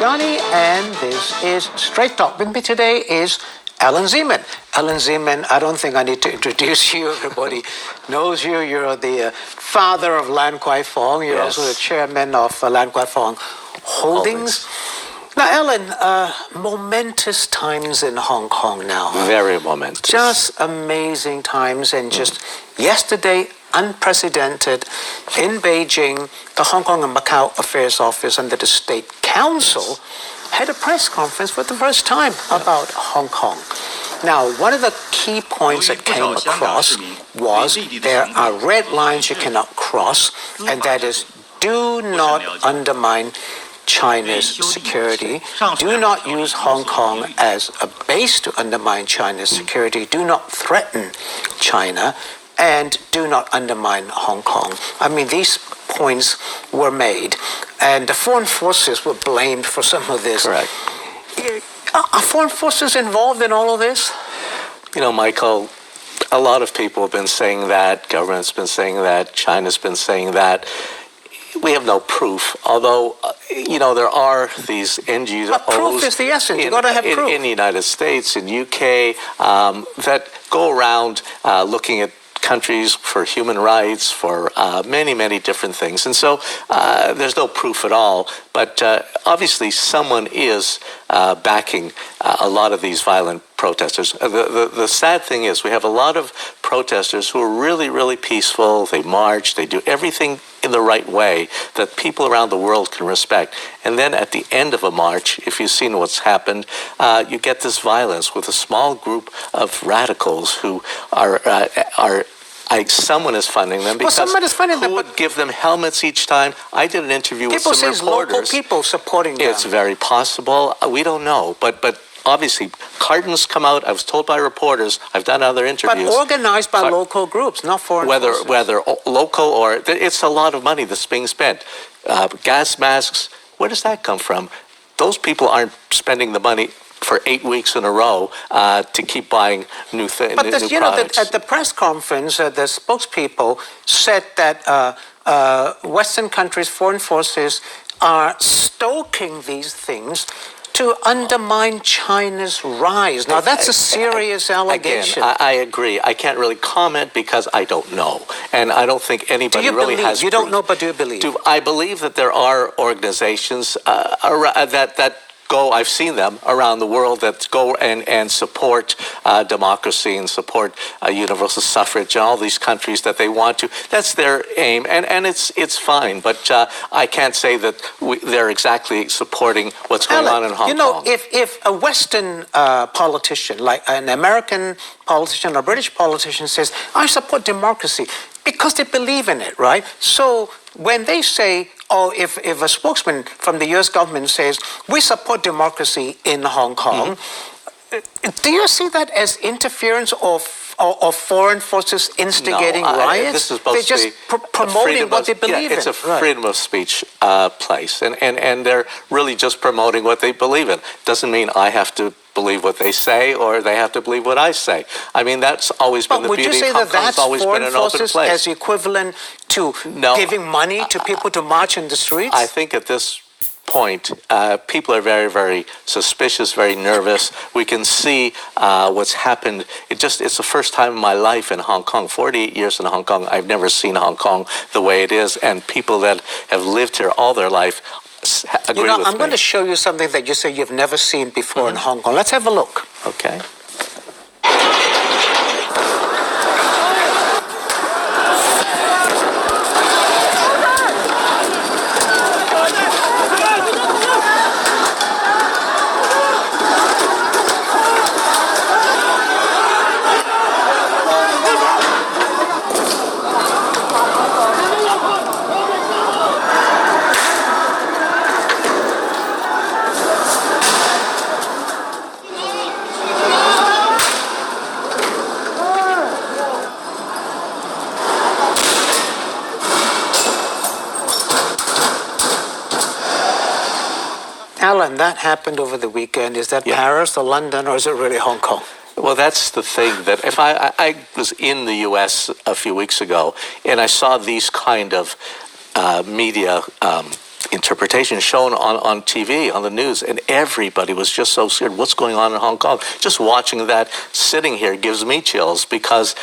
Johnny, and this is Straight Talk. With me today is Alan Zeman. Alan Zeman, I don't think I need to introduce you. Everybody knows you. You're the father of Lan Kwai Fong. You're also the chairman of Lan Kwai Fong Holdings. Now, Alan, momentous times in Hong Kong now. Very momentous. Just amazing times. And just yesterday, unprecedented, in Beijing, the Hong Kong and Macau Affairs Office under the State Council had a press conference for the first time about Hong Kong. Now, one of the key points that came across was there are red lines you cannot cross, and that is do not undermine China's security. Do not use Hong Kong as a base to undermine China's security. Do not threaten China, and do not undermine Hong Kong. I mean, these points were made, and the foreign forces were blamed for some of this. Correct. Are foreign forces involved in all of this? You know, Michael, a lot of people have been saying that. Government's been saying that. China's been saying that. We have no proof, although, you know, there are these NGOs. But proof is the essence. You've got to have proof. In the United States, in UK, that go around looking at countries for human rights, for many, many different things. And so there's no proof at all. But obviously someone is backing a lot of these violent protesters. The sad thing is we have a lot of protesters who are really, really peaceful. They march. They do everything in the right way that people around the world can respect. And then at the end of a march, if you've seen what's happened, you get this violence with a small group of radicals who are someone is funding them, because someone is funding them, would give them helmets each time? I did an interview with some reporters. Local people supporting them. It's very possible. We don't know, but obviously, cartons come out. I was told by reporters. I've done other interviews. But organized by local groups, not foreign forces. Whether local or... It's a lot of money that's being spent. Gas masks, where does that come from? Those people aren't spending the money for 8 weeks in a row to keep buying new things. But you know, at the press conference, the spokespeople said that Western countries, foreign forces, are stoking these things to undermine China's rise. Now, that's a serious allegation. Again, I agree. I can't really comment because I don't know. And I don't think anybody really has... You don't know, but do you believe? I believe that there are organizations that go, I've seen them around the world, that go and support democracy and support universal suffrage in all these countries that they want to. That's their aim, and it's fine. But I can't say that they're exactly supporting what's going on in Hong Kong. You know, if a Western politician, like an American politician or British politician, says, I support democracy, because they believe in it, right? So when they say, if a spokesman from the U.S. government says, we support democracy in Hong Kong, do you see that as interference of foreign forces instigating riots? This is supposed They're just promoting what they believe in. It's a freedom of speech place, and they're really just promoting what they believe in. Doesn't mean I have to believe what they say, or they have to believe what I say. I mean, that's always been the beauty of Hong Kong. It's always been an open place. As equivalent to giving money to people to march in the streets? I think at this point, people are very, very suspicious, very nervous. We can see what's happened. It's the first time in my life in Hong Kong, 48 years in Hong Kong, I've never seen Hong Kong the way it is, and people that have lived here all their life agree with me. I'm going to show you something that you say you've never seen before in Hong Kong. Let's have a look. Okay. Alan, that happened over the weekend. Is that Paris or London, or is it really Hong Kong? Well, that's the thing, that if I was in the U.S. a few weeks ago, and I saw these kind of media interpretation shown on TV, on the news, and everybody was just so scared. What's going on in Hong Kong? Just watching that, sitting here, gives me chills, because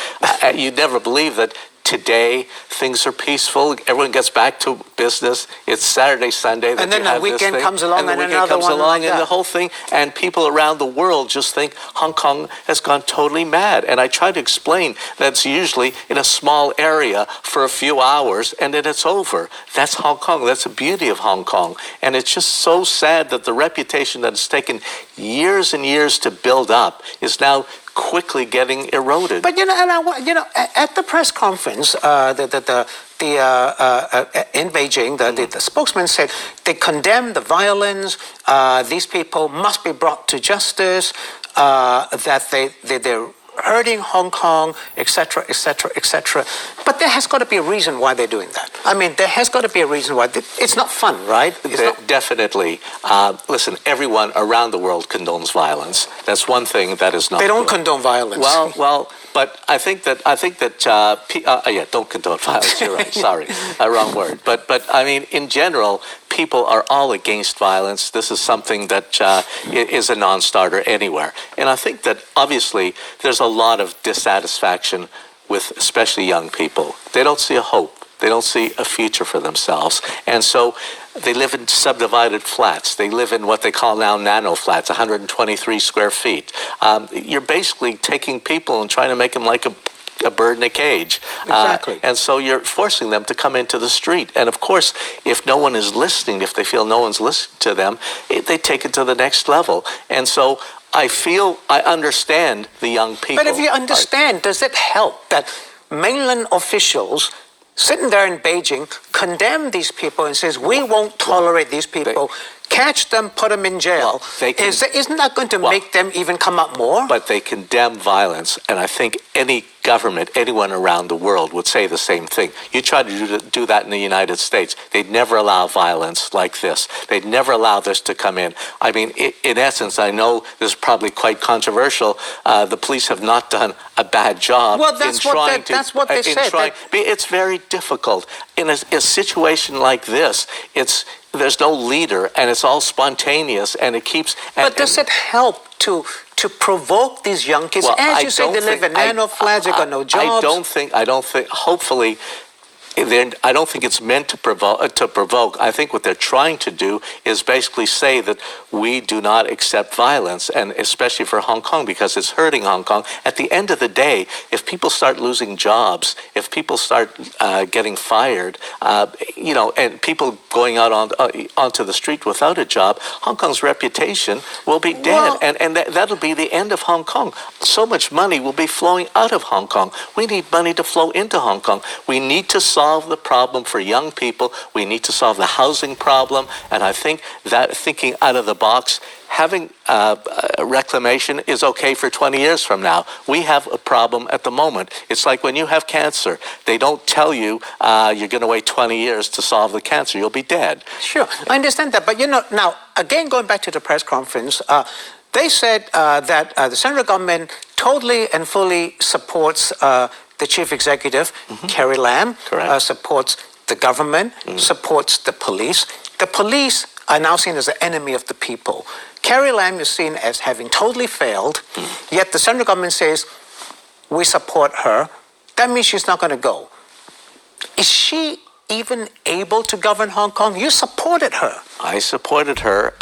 you'd never believe that today things are peaceful. Everyone gets back to business. It's Saturday, Sunday. And then the weekend comes along, and another one like that. And the whole thing, and people around the world just think Hong Kong has gone totally mad. And I try to explain that it's usually in a small area for a few hours, and then it's over. That's Hong Kong. That's the beauty of Hong Kong. And it's just so sad that the reputation that has taken years and years to build up is now quickly getting eroded. But at the press conference, in Beijing, the spokesman said they condemn the violence. These people must be brought to justice. That they're hurting Hong Kong, etc., etc., etc. But there has got to be a reason why they're doing that. I mean, there has got to be a reason why. It's not fun, right? Definitely. Listen, everyone around the world condones violence. That's one thing that is not. They don't condone violence. Well, but I think that don't condone violence. You're right. Sorry, wrong word. But I mean, in general, people are all against violence. This is something that is a non-starter anywhere. And I think that obviously there's a lot of dissatisfaction with especially young people. They don't see a hope. They don't see a future for themselves. And so they live in subdivided flats. They live in what they call now nano flats, 123 square feet. You're basically taking people and trying to make them like a bird in a cage. Exactly. And so you're forcing them to come into the street. And of course, if no one is listening, if they feel no one's listening to them, they take it to the next level. And so I understand the young people. But if you understand, does it help that mainland officials sitting there in Beijing condemn these people and says, we won't tolerate these people, catch them, put them in jail? Isn't that going to make them even come up more? But they condemn violence, and I think any government, anyone around the world would say the same thing. You try to do that in the United States, they'd never allow violence like this. They'd never allow this to come in. I mean, in essence, I know this is probably quite controversial. The police have not done a bad job. Well, that's what they said. It's very difficult. In a situation like this, there's no leader, and it's all spontaneous, and it keeps. But does it help to provoke these young kids? Well, as you say, they live in nano flats, they got no jobs. I don't think. Hopefully, I don't think it's meant to provoke. I think what they're trying to do is basically say that we do not accept violence, and especially for Hong Kong, because it's hurting Hong Kong. At the end of the day, if people start losing jobs, if people start getting fired, and people going out onto the street without a job, Hong Kong's reputation will be dead, and that'll be the end of Hong Kong. So much money will be flowing out of Hong Kong. We need money to flow into Hong Kong. We need to solve the problem for young people. We need to solve the housing problem. And I think that thinking out of the box, having reclamation is okay for 20 years from now. We have a problem at the moment. It's like when you have cancer. They don't tell you you're going to wait 20 years to solve the cancer. You'll be dead. Sure, I understand that. But, now, again, going back to the press conference, they said that the central government totally and fully supports the chief executive, Carrie Lam, supports the government, supports the police. The police are now seen as the enemy of the people. Carrie Lam is seen as having totally failed, yet the central government says, we support her. That means she's not going to go. Is she even able to govern Hong Kong? You supported her. I supported her.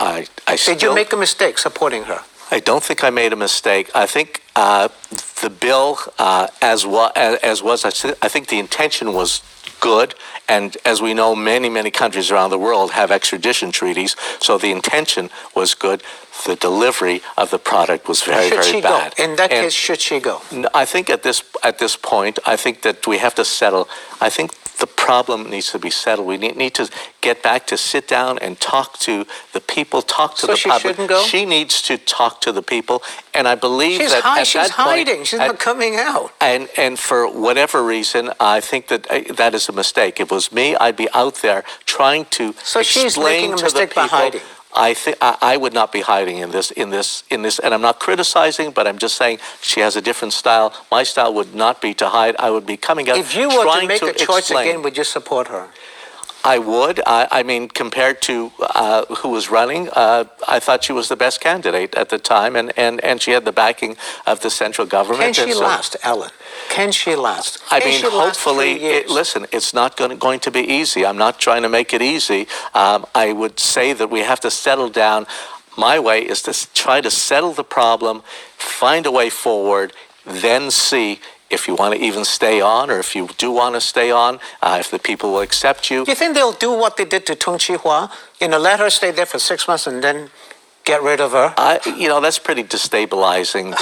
Did you make a mistake supporting her? I don't think I made a mistake. I think the bill, as was, I think the intention was good. And as we know, many, many countries around the world have extradition treaties. So the intention was good. The delivery of the product was very, very bad. Go? In that case, should she go? I think at this point, I think that we have to settle. I think the problem needs to be settled. We need to get back to sit down and talk to the people, talk to the public. So she shouldn't go? She needs to talk to the people. And I believe she's that she's hiding. She's not coming out. And for whatever reason, I think that is a mistake. If it was me, I'd be out there trying to So she's making a mistake by hiding. I think I would not be hiding in this, and I'm not criticizing, but I'm just saying she has a different style. My style would not be to hide. I would be coming out. If you were to make a choice again, would you support her? I would. I mean, compared to who was running, I thought she was the best candidate at the time, and she had the backing of the central government. Can she last, Ellen? Can she last? I mean, hopefully, listen, it's not going to be easy. I'm not trying to make it easy. I would say that we have to settle down. My way is to try to settle the problem, find a way forward, then see if you want to even stay on, or if you do want to stay on, if the people will accept you. Do you think they'll do what they did to Tung Chee-hwa? Let her stay there for 6 months and then get rid of her? That's pretty destabilizing,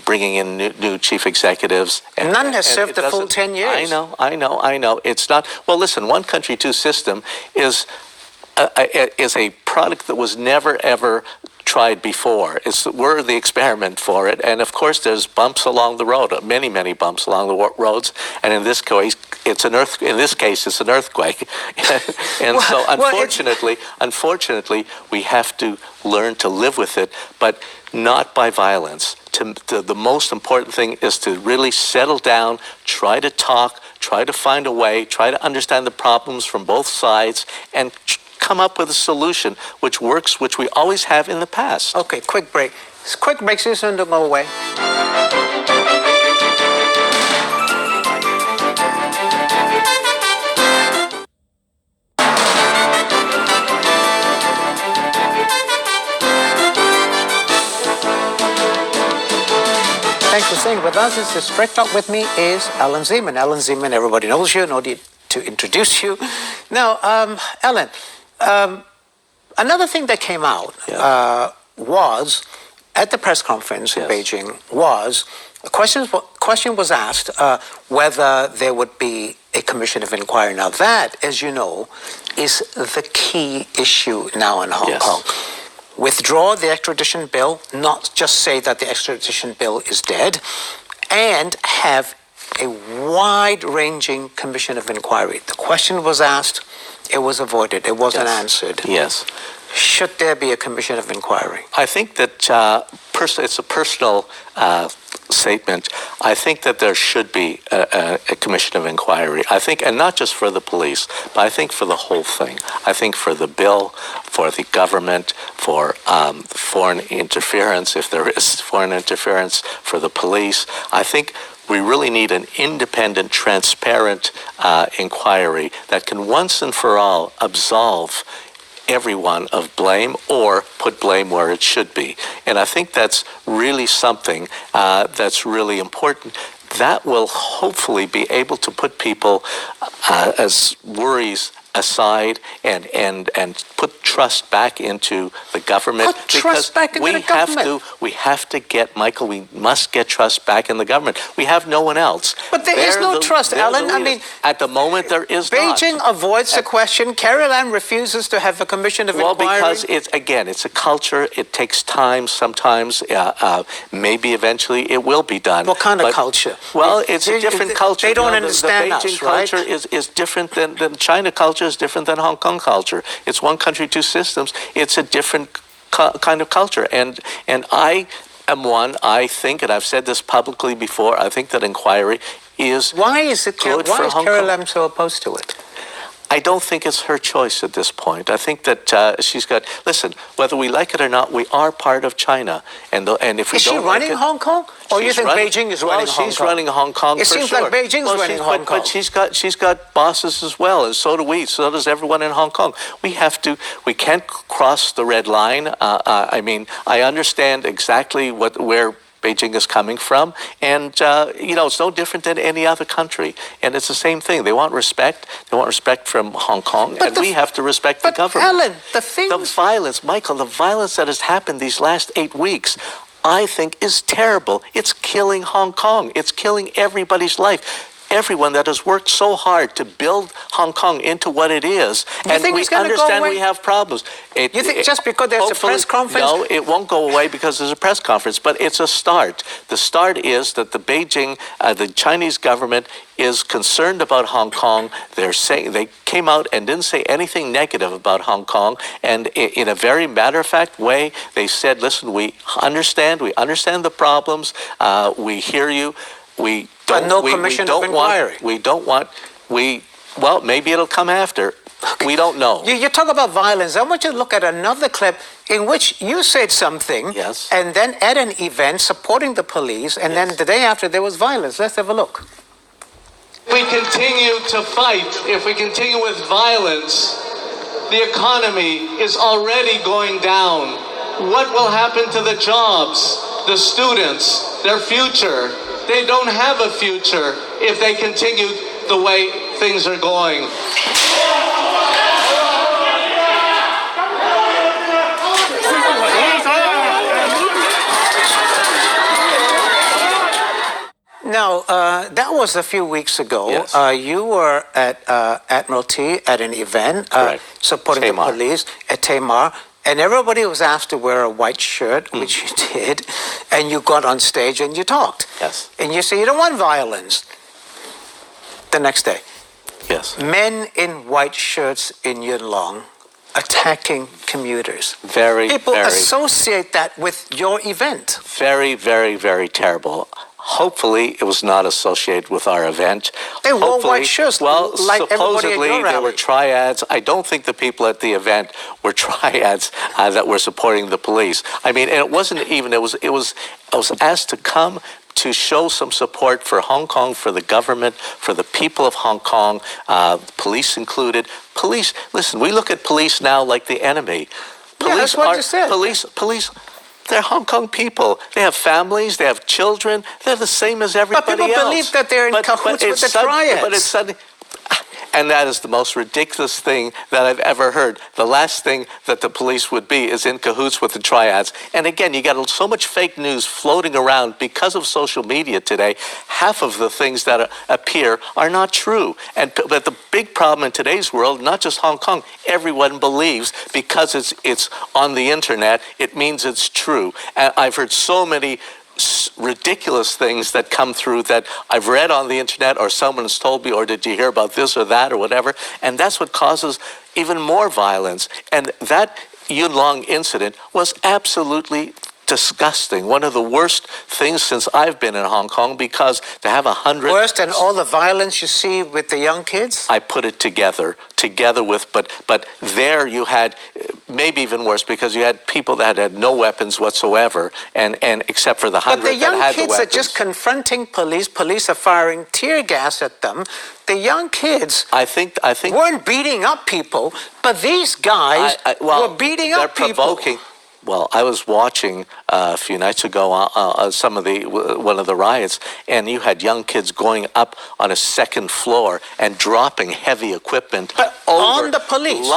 bringing in new chief executives. None has served the full 10 years. I know. It's not... Well, listen, one country, two system is a product that was never, ever tried before. We're the experiment for it, and of course there's bumps along the road, many bumps along the roads, and in this case it's an earthquake. And so unfortunately we have to learn to live with it, but not by violence. The most important thing is to really settle down, try to talk, try to find a way, try to understand the problems from both sides, and come up with a solution which works, which we always have in the past. Okay, quick break. Quick break, Susan, don't go away. Thanks for staying with us. This is Straight Talk. With me is Ellen Zeman. Ellen Zeman, everybody knows you, no need to introduce you. Now, Ellen, another thing that came out was, at the press conference in Beijing, was a question was asked whether there would be a commission of inquiry. Now that, as you know, is the key issue now in Hong Kong. Withdraw the extradition bill, not just say that the extradition bill is dead, and have a wide-ranging commission of inquiry. The question was asked, it was avoided, it wasn't answered. Yes. Should there be a commission of inquiry? I think that it's a personal statement. I think that there should be a commission of inquiry. I think, and not just for the police, but I think for the whole thing. I think for the bill, for the government, for foreign interference, if there is foreign interference, for the police. I think we really need an independent, transparent inquiry that can once and for all absolve everyone of blame or put blame where it should be. And I think that's really something that's really important. That will hopefully be able to put people as worries aside and put trust back into the government. Put trust back into the government. We have to get, Michael, we must get trust back in the government. We have no one else. But there is no trust, Alan. I mean, at the moment there is not. Beijing avoids the question. Carrie Lam refuses to have a commission of inquiry. Well, because it's a culture. It takes time sometimes. Maybe eventually it will be done. What kind of culture? Well, it's a different culture. They don't understand us, right? The Beijing culture is different than China culture is different than Hong Kong culture. It's one country, two systems. It's a different kind of culture. And I am one, I think, and I've said this publicly before, I think that inquiry is Why is Carrie Lam so opposed to it? I don't think it's her choice at this point. I think that she's got... Listen, whether we like it or not, we are part of China. And if we is she running Hong Kong? Or you think Beijing is running Hong Kong? She's running Hong Kong for sure. It seems like Beijing's running Hong Kong. But she's got bosses as well, and so do we. So does everyone in Hong Kong. We can't cross the red line. I mean, I understand exactly where Beijing is coming from, and it's no different than any other country, and it's the same thing. They want respect. They want respect from Hong Kong, and we have to respect the government. Alan, the violence, Michael, the violence that has happened these last 8 weeks, I think, is terrible. It's killing Hong Kong. It's killing everybody's life. Everyone that has worked so hard to build Hong Kong into what it is, and we understand we have problems. You think just because there's a press conference? No, it won't go away because there's a press conference, but it's a start. The start is that the Chinese government is concerned about Hong Kong. They came out and didn't say anything negative about Hong Kong, and in a very matter-of-fact way, they said, listen, we understand the problems, we hear you, well, maybe it'll come after. We don't know. You talk about violence. I want you to look at another clip in which you said something, Yes. and then at an event supporting the police, and then the day after there was violence. Let's have a look. If we continue to fight, if we continue with violence, the economy is already going down. What will happen to the jobs, the students, their future? They don't have a future if they continue the way things are going. Now, that was a few weeks ago. Yes. You were at Admiralty at an event supporting Tamar. the police at Tamar, and everybody was asked to wear a white shirt, which you did, and you got on stage and you talked. Yes. And you said you don't want violence. The next day, Yes. men in white shirts in Yuen Long attacking commuters. Very, People very, associate that with your event. very, very, very terrible. Hopefully, it was not associated with our event. They wore Hopefully- white shirts Well, like everybody at supposedly your there were rally. triads. I don't think the people at the event were triads that were supporting the police. I mean, and it wasn't even. It was. I was asked to come to show some support for Hong Kong, for the government, for the people of Hong Kong, police included. Police. Listen, we look at police now like the enemy. Yeah, that's what you said. Police. They're Hong Kong people. They have families. They have children. They're the same as everybody people else. believe that they're in cahoots with the triads. But it's suddenly, and that is the most ridiculous thing that I've ever heard. The last thing that the police would be is in cahoots with the triads. And again, you got so much fake news floating around because of social media today. Half of the things that appear are not true. But the big problem in today's world, not just Hong Kong, everyone believes because it's on the internet, it means it's true. And I've heard so many ridiculous things that come through that I've read on the internet or someone has told me, or did you hear about this or that or whatever, and that's what causes even more violence. And that Yuen Long incident was absolutely disgusting. One of the worst things since I've been in Hong Kong, because to have 100... Worse than all the violence you see with the young kids? I put it together with, but there you had maybe even worse, because you had people that had no weapons whatsoever, and except for the 100 But the young that had the kids are weapons. just confronting police. Police are firing tear gas at them. The young kids I think weren't beating up people, but these guys were beating up they're people. provoking. Well, I was watching a few nights ago one of the riots, and you had young kids going up on a second floor and dropping heavy equipment over on the police.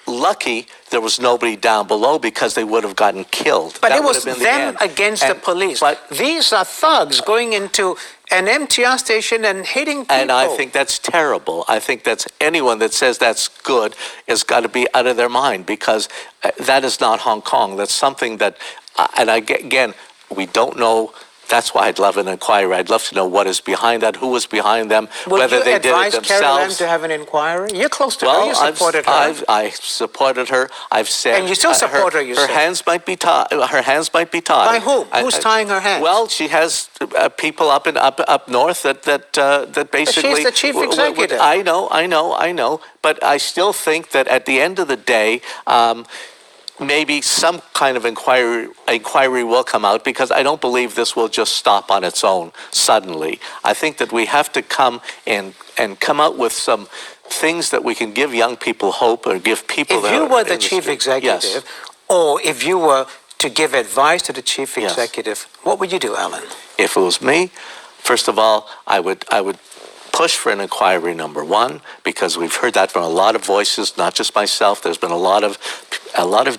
Lucky there was nobody down below, because they would have gotten killed. But That it would was have been the them end. against the police. But These are thugs going into an MTR station and hitting people. And I think that's terrible. I think that's anyone that says that's good has got to be out of their mind, because that is not Hong Kong. That's something that, again, we don't know. That's why I'd love an inquiry. I'd love to know what is behind that, who was behind them, whether they did it Would you advise Carrie Lam themselves. to have an inquiry? You're close to her. You supported her. I supported her. I've said, And you still support her, you her said. hands might be tied. Her hands might be tied. By whom? Who's tying her hands? Well, she has people up north that basically. She's the chief executive. I know. But I still think that at the end of the day, maybe some kind of inquiry will come out, because I don't believe this will just stop on its own suddenly. I think that we have to come and come out with some things that we can give young people hope, or give people. If you were the chief executive, yes. or if you were to give advice to the chief executive, what would you do, Alan? If it was me, first of all, I would push for an inquiry, number one, because we've heard that from a lot of voices, not just myself. There's been a lot of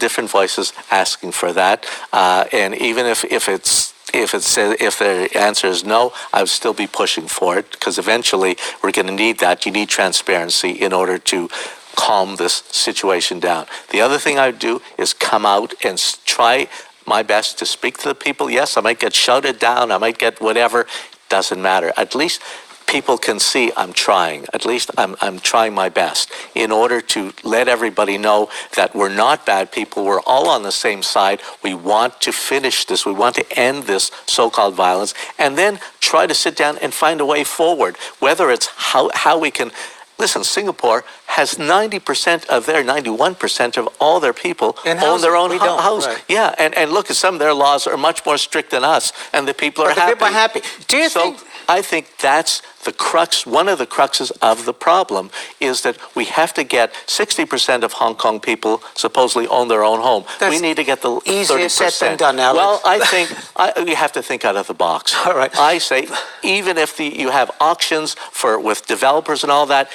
different voices asking for that, and even if the answer is no, I would still be pushing for it, because eventually we're going to need that. You need transparency in order to calm this situation down. The other thing I would do is come out and try my best to speak to the people. Yes, I might get shouted down. I might get whatever. Doesn't matter. At least people can see I'm trying. At least I'm trying my best in order to let everybody know that we're not bad people. We're all on the same side. We want to finish this. We want to end this so-called violence, and then try to sit down and find a way forward, whether it's how we can Listen, Singapore has 90% of their, 91% of all their people In own their own housing. We don't, house. right. Yeah, and look, at some of their laws are much more strict than us, and the people are But the happy. people are happy. Do you So think... I think that's the crux, one of the cruxes of the problem, is that we have to get 60% of Hong Kong people supposedly own their own home. That's we need to get the easier 30%. said than done, Alex. Well, I think you have to think out of the box. All right. I say, even if you have auctions with developers and all that,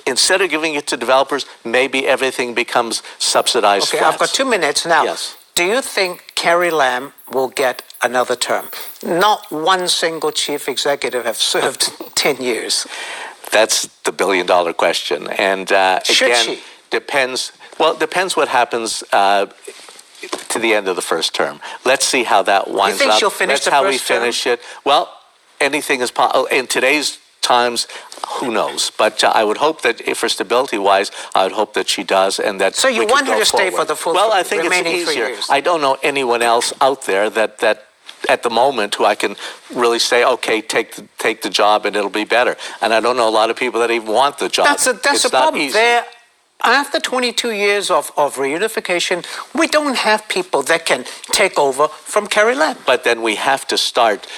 instead of giving it to developers, maybe everything becomes subsidized Okay, flats. I've got 2 minutes now. Yes. Do you think Carrie Lam will get another term? Not one single chief executive have served 10 years. That's the billion-dollar question. And Should again, she? depends. Well, it depends what happens to the end of the first term. Let's see how that winds think up. she'll finish That's the how we first term? finish it. Well, anything is possible. In today's times, who knows? But I would hope that, if for stability-wise, I would hope that she does, and that. So you we want can her go to stay forward. for the full Well, I think it's remaining 3 easier. years. I don't know anyone else out there that at the moment who I can really say, okay, take the job and it'll be better. And I don't know a lot of people that even want the job. That's It's the not problem. easy. There, after 22 years of reunification, we don't have people that can take over from Carrie Lam. But then we have to start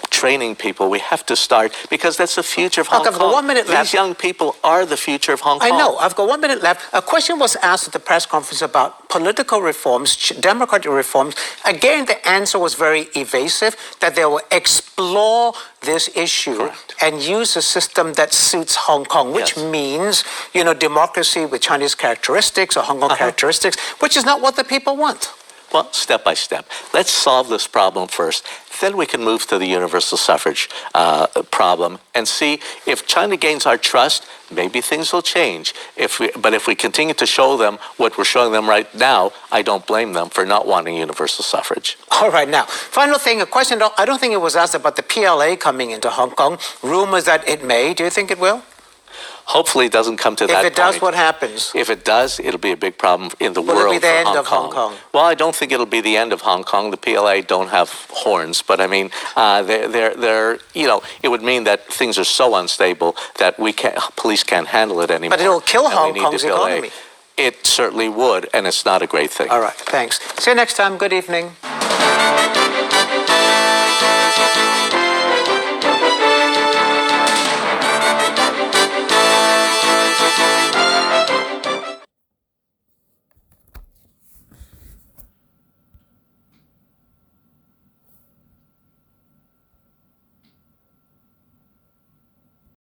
training people. We have to start, because that's the future of Hong I've got Kong. 1 minute left. These young people are the future of Hong Kong. I know. I've got 1 minute left. A question was asked at the press conference about political reforms, democratic reforms. Again, the answer was very evasive, that they will explore this issue Correct. and use a system that suits Hong Kong, which Yes. means, democracy with Chinese characteristics or Hong Kong characteristics, which is not what the people want. Well, step by step. Let's solve this problem first. Then we can move to the universal suffrage problem and see if China gains our trust, maybe things will change. But if we continue to show them what we're showing them right now, I don't blame them for not wanting universal suffrage. All right, now, final thing, a question, I don't think it was asked about the PLA coming into Hong Kong. Rumors that it may. Do you think it will? Hopefully it doesn't come to that point. If it does, what happens? If it does, it'll be a big problem in the Will it world be the for end of Hong Kong? Well, I don't think it'll be the end of Hong Kong. The PLA don't have horns, but I mean, they're it would mean that things are so unstable that police can't handle it anymore. But it'll kill And we Hong need Kong's the PLA. economy. It certainly would, and it's not a great thing. All right, thanks. See you next time. Good evening.